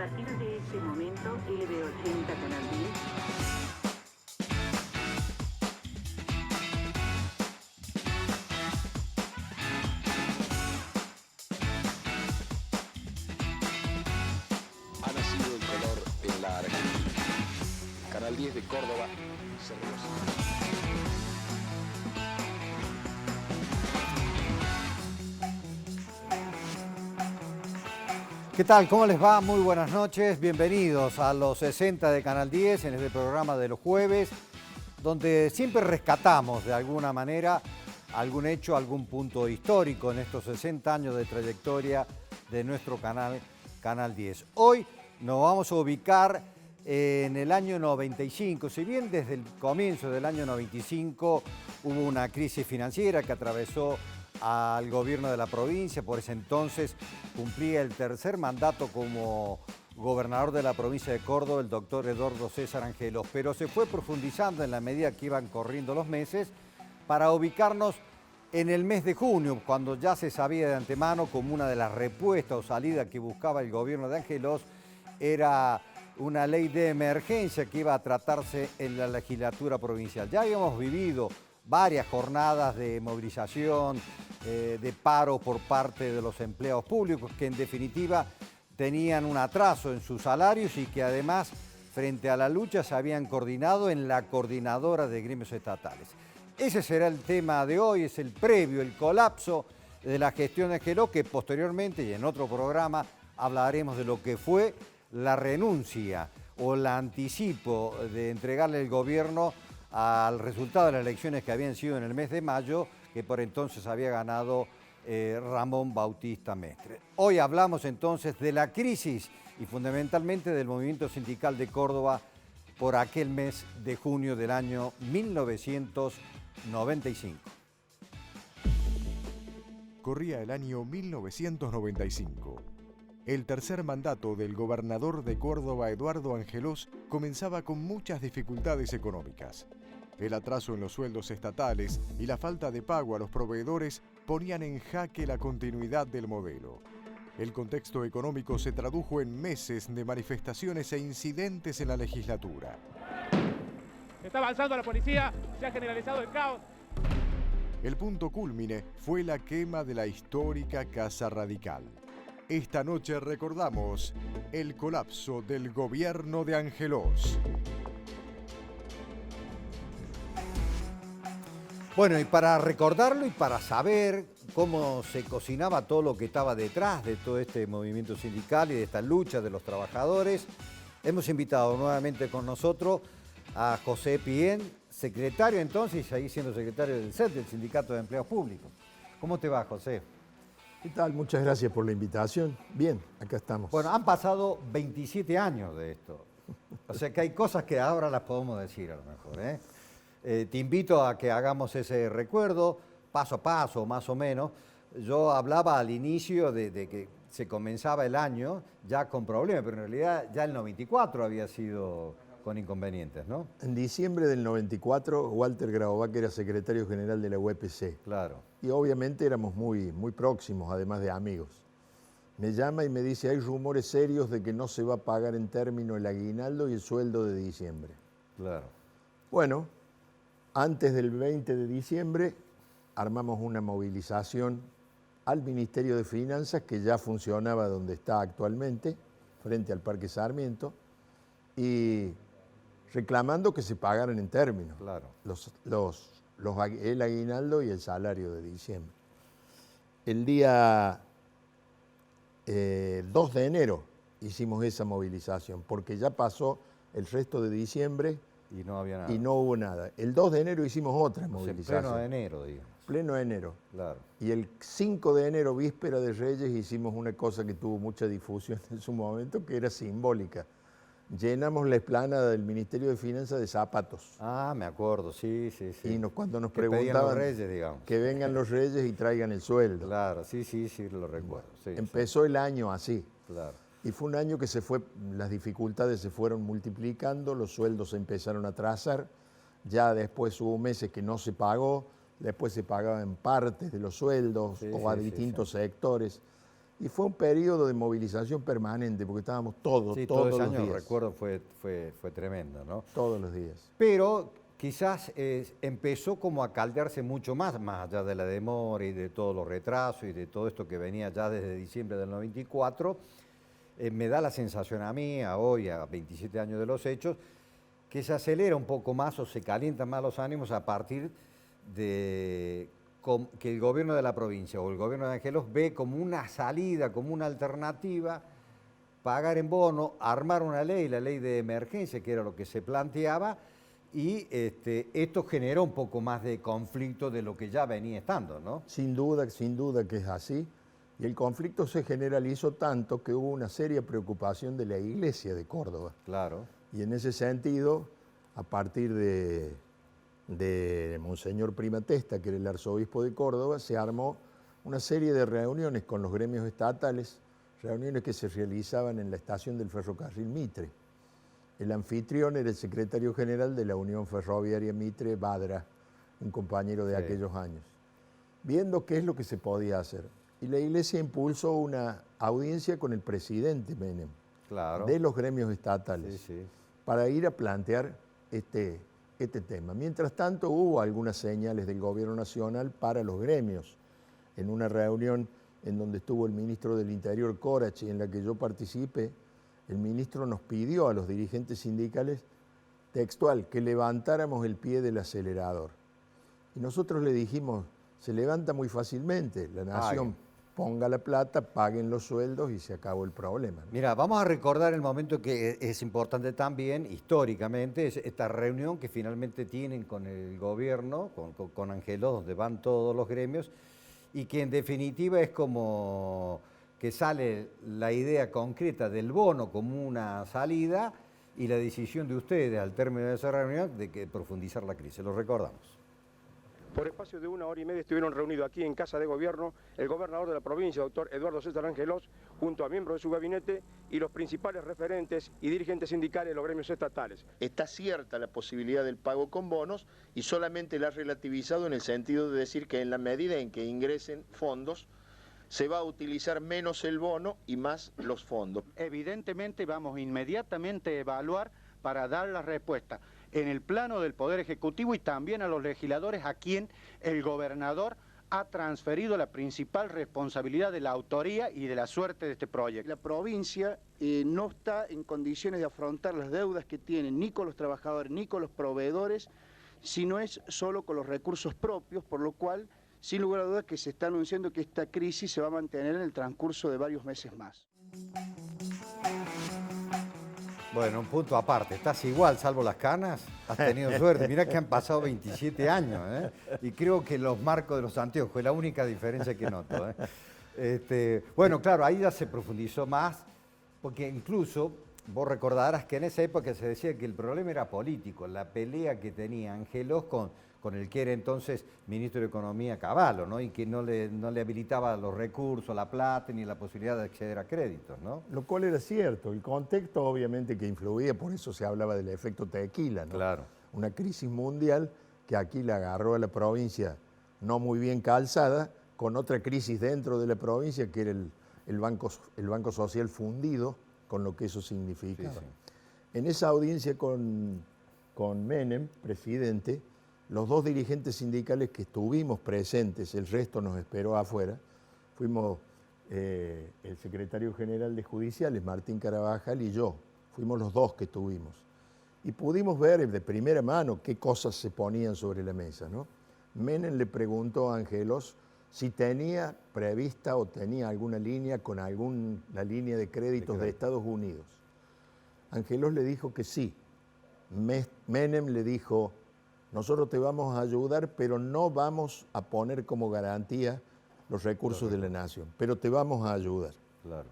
partir de este momento, LB80 Canal 10. Ha nacido el color en la Argentina. Canal 10 de Córdoba, Cerros. ¿Qué tal? ¿Cómo les va? Muy buenas noches. Bienvenidos a los 60 de Canal 10 en este programa de los jueves, donde siempre rescatamos de alguna manera algún hecho, algún punto histórico en estos 60 años de trayectoria de nuestro canal, Canal 10. Hoy nos vamos a ubicar en el año 95. Si bien desde el comienzo del año 95 hubo una crisis financiera que atravesó al gobierno de la provincia, por ese entonces cumplía el tercer mandato como gobernador de la provincia de Córdoba el doctor Eduardo César Angelos, pero se fue profundizando en la medida que iban corriendo los meses para ubicarnos en el mes de junio, cuando ya se sabía de antemano como una de las respuestas o salidas que buscaba el gobierno de Angelos era una ley de emergencia que iba a tratarse en la legislatura provincial. Ya habíamos vivido varias jornadas de movilización, de paro por parte de los empleados públicos que en definitiva tenían un atraso en sus salarios y que además frente a la lucha se habían coordinado en la coordinadora de gremios estatales. Ese será el tema de hoy, es el previo, el colapso de la gestión de Angelos, que posteriormente y en otro programa hablaremos de lo que fue la renuncia o el anticipo de entregarle el gobierno al resultado de las elecciones que habían sido en el mes de mayo, que por entonces había ganado Ramón Bautista Mestre. Hoy hablamos entonces de la crisis y fundamentalmente del movimiento sindical de Córdoba por aquel mes de junio del año 1995. Corría el año 1995. El tercer mandato del gobernador de Córdoba, Eduardo Angelos, comenzaba con muchas dificultades económicas. El atraso en los sueldos estatales y la falta de pago a los proveedores ponían en jaque la continuidad del modelo. El contexto económico se tradujo en meses de manifestaciones e incidentes en la legislatura. Está avanzando la policía, se ha generalizado el caos. El punto cúlmine fue la quema de la histórica Casa Radical. Esta noche recordamos el colapso del gobierno de Angelos. Bueno, y para recordarlo y para saber cómo se cocinaba todo lo que estaba detrás de todo este movimiento sindical y de esta lucha de los trabajadores, hemos invitado nuevamente con nosotros a José Pién, secretario entonces, y seguí siendo secretario del SET, del Sindicato de Empleados Públicos. ¿Cómo te va, José? ¿Qué tal? Muchas gracias por la invitación. Bien, acá estamos. Bueno, han pasado 27 años de esto. O sea que hay cosas que ahora las podemos decir a lo mejor, ¿eh? Te invito a que hagamos ese recuerdo, paso a paso, más o menos. Yo hablaba al inicio de que se comenzaba el año ya con problemas, pero en realidad ya el 94 había sido con inconvenientes, ¿no? En diciembre del 94, Walter Grabovac era secretario general de la UPC. Claro. Y obviamente éramos muy próximos, además de amigos. Me llama y me dice, hay rumores serios de que no se va a pagar en término el aguinaldo y el sueldo de diciembre. Claro. Bueno, antes del 20 de diciembre armamos una movilización al Ministerio de Finanzas, que ya funcionaba donde está actualmente, frente al Parque Sarmiento, y reclamando que se pagaran en términos Claro. el aguinaldo y el salario de diciembre. El día 2 de enero hicimos esa movilización, porque ya pasó el resto de diciembre Y no había nada. y no hubo nada. El 2 de enero hicimos otra O sea, en movilización. pleno de enero, digamos. Pleno de enero. Claro. Y el 5 de enero, víspera de Reyes, hicimos una cosa que tuvo mucha difusión en su momento, que era simbólica. Llenamos la explanada del Ministerio de Finanzas de zapatos. Ah, me acuerdo, sí. Y cuando nos Que pedían los preguntaban reyes, digamos. que vengan los Reyes y traigan el sueldo. Claro, sí, lo recuerdo. Sí, Empezó el año así. claro. Y fue un año que las dificultades se fueron multiplicando, los sueldos se empezaron a atrasar, ya después hubo meses que no se pagó, después se pagaban partes de los sueldos o a distintos sectores. Y fue un periodo de movilización permanente, porque estábamos todos todo ese los año, días. recuerdo, fue tremendo, ¿no? Todos los días. Pero quizás empezó como a caldearse mucho más allá de la demora y de todos los retrasos y de todo esto que venía ya desde diciembre del 94. Me da la sensación a mí, hoy, a 27 años de los hechos, que se acelera un poco más o se calientan más los ánimos a partir de que el gobierno de la provincia o el gobierno de Angelos ve como una salida, como una alternativa, pagar en bono, armar una ley, la ley de emergencia, que era lo que se planteaba, y esto generó un poco más de conflicto de lo que ya venía estando, ¿no? Sin duda que es así. Y el conflicto se generalizó tanto que hubo una seria preocupación de la Iglesia de Córdoba. Claro. Y en ese sentido, a partir de Monseñor Primatesta, que era el arzobispo de Córdoba, se armó una serie de reuniones con los gremios estatales, reuniones que se realizaban en la estación del ferrocarril Mitre. El anfitrión era el secretario general de la Unión Ferroviaria Mitre, Badra, un compañero de aquellos años, viendo qué es lo que se podía hacer. Y la Iglesia impulsó una audiencia con el presidente Menem, Claro. de los gremios estatales, Sí. para ir a plantear este tema. Mientras tanto, hubo algunas señales del gobierno nacional para los gremios. En una reunión en donde estuvo el ministro del Interior, Corachi, en la que yo participé, el ministro nos pidió a los dirigentes sindicales, textual, que levantáramos el pie del acelerador. Y nosotros le dijimos, se levanta muy fácilmente, la nación ponga la plata, paguen los sueldos y se acabó el problema, ¿no? Mira, vamos a recordar el momento que es importante también, históricamente, es esta reunión que finalmente tienen con el gobierno, con Angelos, donde van todos los gremios, y que en definitiva es como que sale la idea concreta del bono como una salida y la decisión de ustedes al término de esa reunión de que profundizar la crisis. Lo recordamos. Por espacio de 1 hora y media estuvieron reunidos aquí en Casa de Gobierno el gobernador de la provincia, doctor Eduardo César Angelos, junto a miembros de su gabinete y los principales referentes y dirigentes sindicales de los gremios estatales. Está cierta la posibilidad del pago con bonos y solamente la ha relativizado en el sentido de decir que en la medida en que ingresen fondos, se va a utilizar menos el bono y más los fondos. Evidentemente vamos inmediatamente a evaluar para dar la respuesta en el plano del Poder Ejecutivo y también a los legisladores a quien el gobernador ha transferido la principal responsabilidad de la autoría y de la suerte de este proyecto. La provincia no está en condiciones de afrontar las deudas que tiene ni con los trabajadores ni con los proveedores, sino es solo con los recursos propios, por lo cual, sin lugar a dudas, que se está anunciando que esta crisis se va a mantener en el transcurso de varios meses más. Bueno, un punto aparte, estás igual, salvo las canas, has tenido suerte. Mirá que han pasado 27 años, ¿eh? Y creo que los marcos de los anteojos es la única diferencia que noto, ¿eh? Bueno, claro, ahí ya se profundizó más, porque incluso vos recordarás que en esa época se decía que el problema era político, la pelea que tenía Angelos con el que era entonces ministro de Economía Cavallo, ¿no? Y que no le habilitaba los recursos, la plata, ni la posibilidad de acceder a créditos, ¿no? Lo cual era cierto. El contexto obviamente que influía, por eso se hablaba del efecto tequila, ¿no? Claro. Una crisis mundial que aquí la agarró a la provincia no muy bien calzada, con otra crisis dentro de la provincia que era el Banco Social fundido, con lo que eso significaba. Sí. En esa audiencia con Menem, presidente, los dos dirigentes sindicales que estuvimos presentes, el resto nos esperó afuera, fuimos el secretario general de Judiciales, Martín Carabajal, y yo. Fuimos los dos que estuvimos. Y pudimos ver de primera mano qué cosas se ponían sobre la mesa, ¿no? Menem le preguntó a Angelos si tenía prevista o tenía alguna línea con la línea de créditos de Estados Unidos. Angelos le dijo que sí. Menem le dijo, nosotros te vamos a ayudar, pero no vamos a poner como garantía los recursos de la nación, pero te vamos a ayudar. Claro.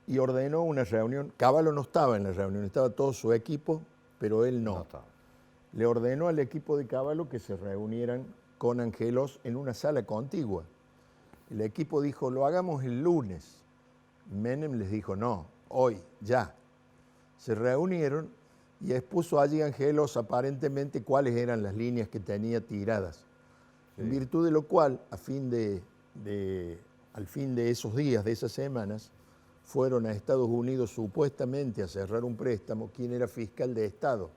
Y ordenó una reunión. Cavallo no estaba en la reunión, estaba todo su equipo, pero él no. Le ordenó al equipo de Cavallo que se reunieran con Angelos en una sala contigua. El equipo dijo, lo hagamos el lunes. Menem les dijo, no, hoy, ya. Se reunieron y expuso allí Angelos aparentemente cuáles eran las líneas que tenía tiradas. Sí. En virtud de lo cual, a fin de al fin de esos días, de esas semanas, fueron a Estados Unidos supuestamente a cerrar un préstamo. ¿Quién era fiscal de Estado?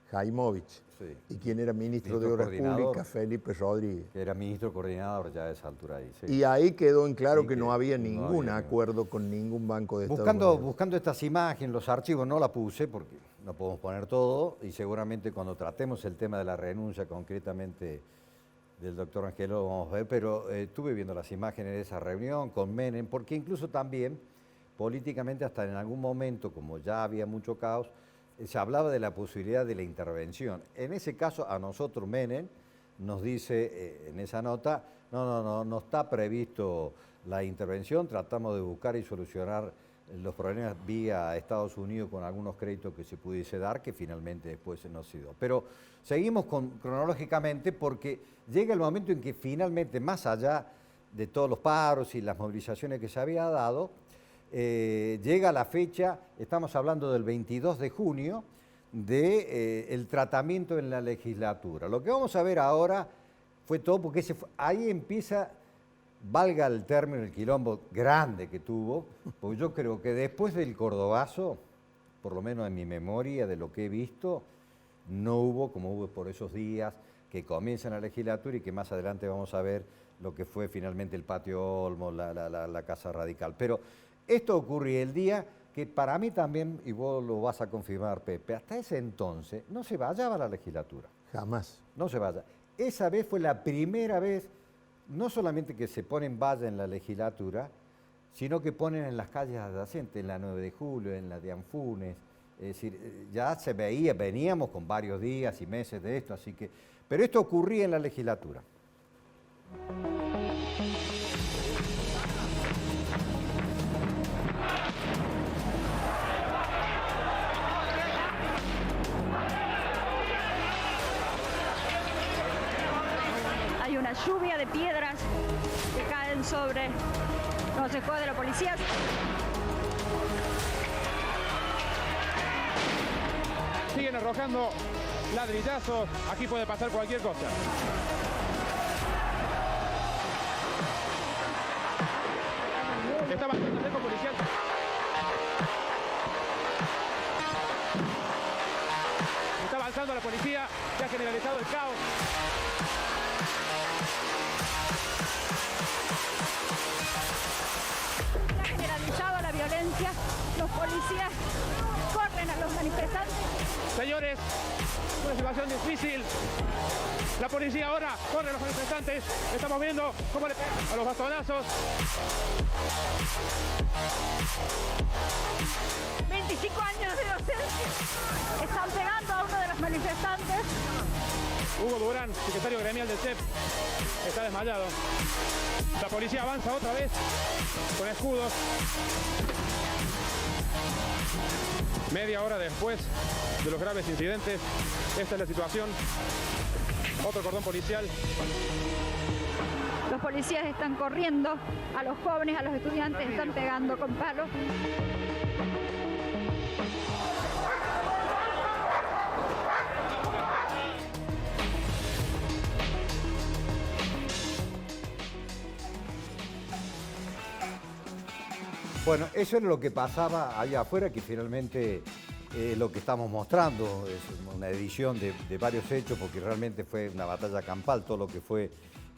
Jaimovich. Sí. Y quien era ministro de Ministro Obras coordinador. Públicas, Felipe Rodríguez. Que era ministro coordinador ya a esa altura ahí. Sí. Y ahí quedó en claro Sí, que no había no ningún había acuerdo con ningún banco de Estados Buscando, Unidos. buscando estas imágenes, los archivos, no la puse porque no podemos poner todo y seguramente cuando tratemos el tema de la renuncia concretamente del doctor Angelós lo vamos a ver, pero estuve viendo las imágenes de esa reunión con Menem, porque incluso también políticamente hasta en algún momento, como ya había mucho caos, se hablaba de la posibilidad de la intervención. En ese caso a nosotros Menem nos dice en esa nota, no está previsto la intervención, tratamos de buscar y solucionar los problemas vía Estados Unidos con algunos créditos que se pudiese dar, que finalmente después no se dio. Pero seguimos cronológicamente porque llega el momento en que finalmente, más allá de todos los paros y las movilizaciones que se había dado, llega la fecha, estamos hablando del 22 de junio, del tratamiento en la legislatura. Lo que vamos a ver ahora fue todo porque ahí empieza, valga el término, el quilombo grande que tuvo, porque yo creo que después del Cordobazo, por lo menos en mi memoria de lo que he visto, no hubo, como hubo por esos días, que comienza la legislatura y que más adelante vamos a ver lo que fue finalmente el Patio Olmos, la Casa Radical. Pero esto ocurría el día que para mí también, y vos lo vas a confirmar, Pepe, hasta ese entonces no se vallaba la legislatura. Jamás. No se vaya. Esa vez fue la primera vez, no solamente que se ponen valla en la legislatura, sino que ponen en las calles adyacentes, en la 9 de julio, en la de Anfunes. Es decir, ya se veía, veníamos con varios días y meses de esto, así que... Pero esto ocurría en la legislatura. Hay una lluvia de piedras que caen sobre los escudos de la policía. Siguen arrojando ladrillazos, aquí puede pasar cualquier cosa. Está avanzando el cerco policial. Está avanzando la policía, se ha generalizado el caos. Se ha generalizado la violencia, los policías corren a los manifestantes. Señores, una situación difícil. La policía ahora corre a los manifestantes. Estamos viendo cómo le pegan a los bastonazos. 25 años de docencia. Están pegando a uno de los manifestantes. Hugo Durán, secretario gremial del CEP, está desmayado. La policía avanza otra vez con escudos. Media hora después de los graves incidentes, esta es la situación. Otro cordón policial. Los policías están corriendo a los jóvenes, a los estudiantes, están pegando con palos. Bueno, eso era lo que pasaba allá afuera, que finalmente lo que estamos mostrando es una edición de varios hechos, porque realmente fue una batalla campal, todo lo que fue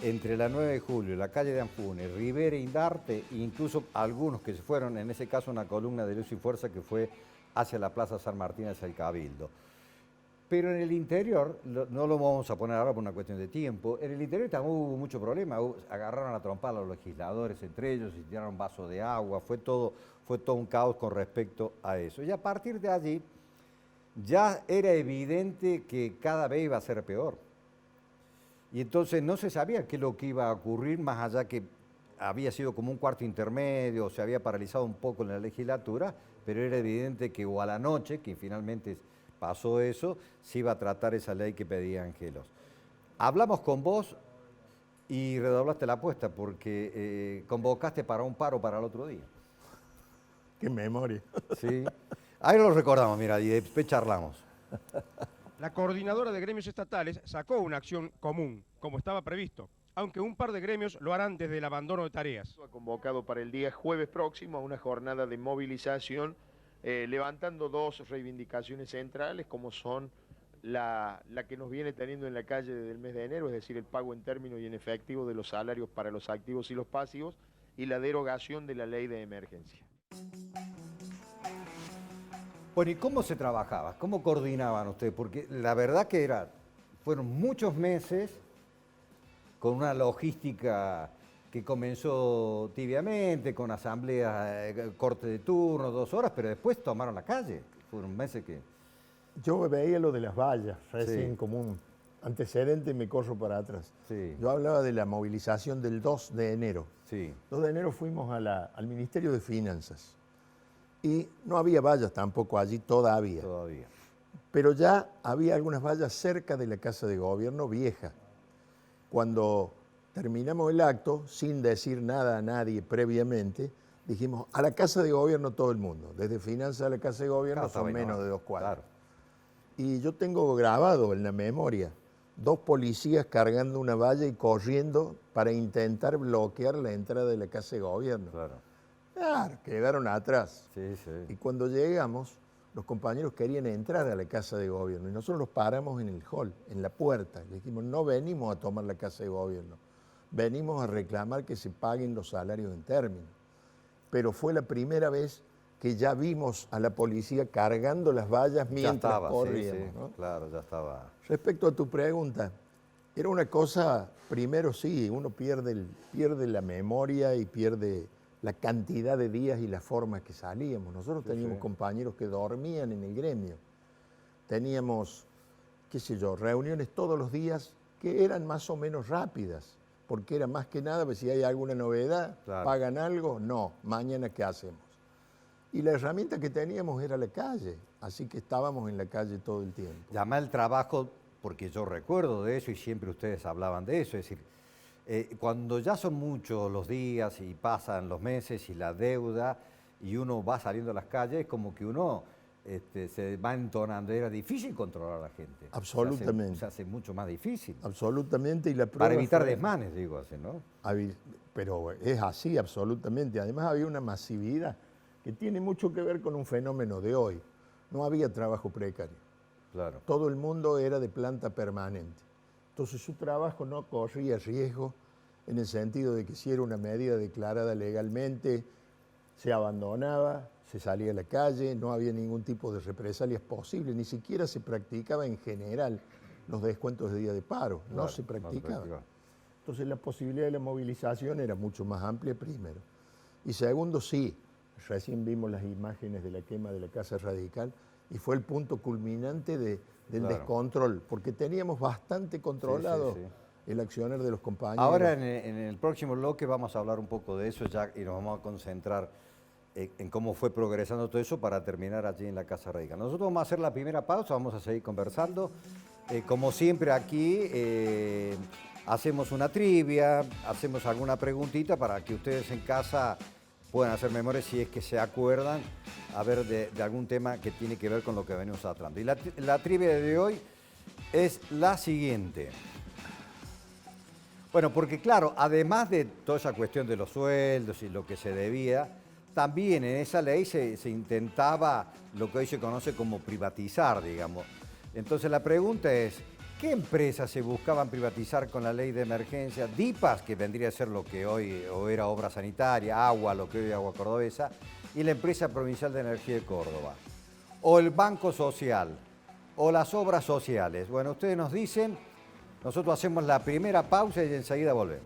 entre la 9 de julio, la calle de Anfunes, Rivera, Indarte, e incluso algunos que se fueron, en ese caso una columna de Luz y Fuerza que fue hacia la Plaza San Martín, hacia el Cabildo. Pero en el interior, no lo vamos a poner ahora por una cuestión de tiempo, en el interior también hubo mucho problema, agarraron a trompar a los legisladores entre ellos y tiraron vasos de agua, fue todo un caos con respecto a eso. Y a partir de allí ya era evidente que cada vez iba a ser peor. Y entonces no se sabía qué es lo que iba a ocurrir, más allá que había sido como un cuarto intermedio, se había paralizado un poco en la legislatura, pero era evidente que o a la noche, que finalmente pasó eso, se iba a tratar esa ley que pedía Angelós. Hablamos con vos y redoblaste la apuesta porque convocaste para un paro para el otro día. Qué memoria. Sí. Ahí lo recordamos, mira, y después charlamos. La coordinadora de gremios estatales sacó una acción común, como estaba previsto. aunque un par de gremios lo harán desde el abandono de tareas. Ha convocado para el día jueves próximo a una jornada de movilización, levantando dos reivindicaciones centrales, como son la que nos viene teniendo en la calle desde el mes de enero, es decir, el pago en términos y en efectivo de los salarios para los activos y los pasivos, y la derogación de la ley de emergencia. Bueno, ¿y cómo se trabajaba? ¿Cómo coordinaban ustedes? Porque la verdad que fueron muchos meses con una logística que comenzó tibiamente, con asambleas, corte de turno, 2 horas, pero después tomaron la calle. Fueron meses que... Yo veía lo de las vallas, recién Sí. como un antecedente, me corro para atrás. Sí. Yo hablaba de la movilización del 2 de enero. Sí. 2 de enero fuimos al Ministerio de Finanzas y no había vallas tampoco allí todavía. Pero ya había algunas vallas cerca de la Casa de Gobierno vieja. Cuando terminamos el acto, sin decir nada a nadie previamente, dijimos, a la Casa de Gobierno todo el mundo. Desde Finanzas a la Casa de Gobierno son menos de 2 cuadras. Claro. Y yo tengo grabado en la memoria 2 policías cargando una valla y corriendo para intentar bloquear la entrada de la Casa de Gobierno. Claro, quedaron atrás. Sí, sí. Y cuando llegamos, los compañeros querían entrar a la Casa de Gobierno y nosotros los paramos en el hall, en la puerta. Le dijimos, no venimos a tomar la Casa de Gobierno, venimos a reclamar que se paguen los salarios en término. Pero fue la primera vez que ya vimos a la policía cargando las vallas mientras corríamos. Sí, sí, ¿no? Claro, ya estaba. Respecto a tu pregunta, era una cosa, primero sí, uno pierde la memoria y pierde la cantidad de días y las formas que salíamos. Nosotros teníamos compañeros que dormían en el gremio. Teníamos, qué sé yo, reuniones todos los días que eran más o menos rápidas, porque era más que nada, pues, si hay alguna novedad, pagan algo, no, mañana ¿qué hacemos? Y la herramienta que teníamos era la calle, así que estábamos en la calle todo el tiempo. Llama el trabajo, porque yo recuerdo de eso y siempre ustedes hablaban de eso, es decir, cuando ya son muchos los días y pasan los meses y la deuda y uno va saliendo a las calles, es como que uno se va entonando, era difícil controlar a la gente. Absolutamente. Se hace mucho más difícil. Absolutamente. Y la prueba para evitar fue, desmanes, digo así, ¿no? Pero es así, absolutamente. Además había una masividad que tiene mucho que ver con un fenómeno de hoy. No había trabajo precario. Claro. Todo el mundo era de planta permanente. Entonces su trabajo no corría riesgo en el sentido de que si era una medida declarada legalmente, se abandonaba, se salía a la calle, no había ningún tipo de represalias posibles, ni siquiera se practicaba en general los descuentos de día de paro, no se practicaba. Entonces la posibilidad de la movilización era mucho más amplia primero. Y segundo, sí, recién vimos las imágenes de la quema de la Casa Radical y fue el punto culminante del descontrol, porque teníamos bastante controlado el accionar de los compañeros. Ahora en el próximo bloque vamos a hablar un poco de eso ya y nos vamos a concentrar en cómo fue progresando todo eso para terminar allí en la Casa Radical. Nosotros vamos a hacer la primera pausa, vamos a seguir conversando. Como siempre aquí hacemos una trivia, hacemos alguna preguntita para que ustedes en casa puedan hacer memoria si es que se acuerdan a ver de algún tema que tiene que ver con lo que venimos tratando. Y la trivia de hoy es la siguiente. Bueno, porque claro, además de toda esa cuestión de los sueldos y lo que se debía, también en esa ley se intentaba lo que hoy se conoce como privatizar, digamos. Entonces la pregunta es, ¿qué empresas se buscaban privatizar con la ley de emergencia? DIPAS, que vendría a ser lo que hoy o era Obra Sanitaria, Agua, lo que hoy es Agua Cordobesa, y la Empresa Provincial de Energía de Córdoba, o el Banco Social, o las obras sociales. Bueno, ustedes nos dicen, nosotros hacemos la primera pausa y enseguida volvemos.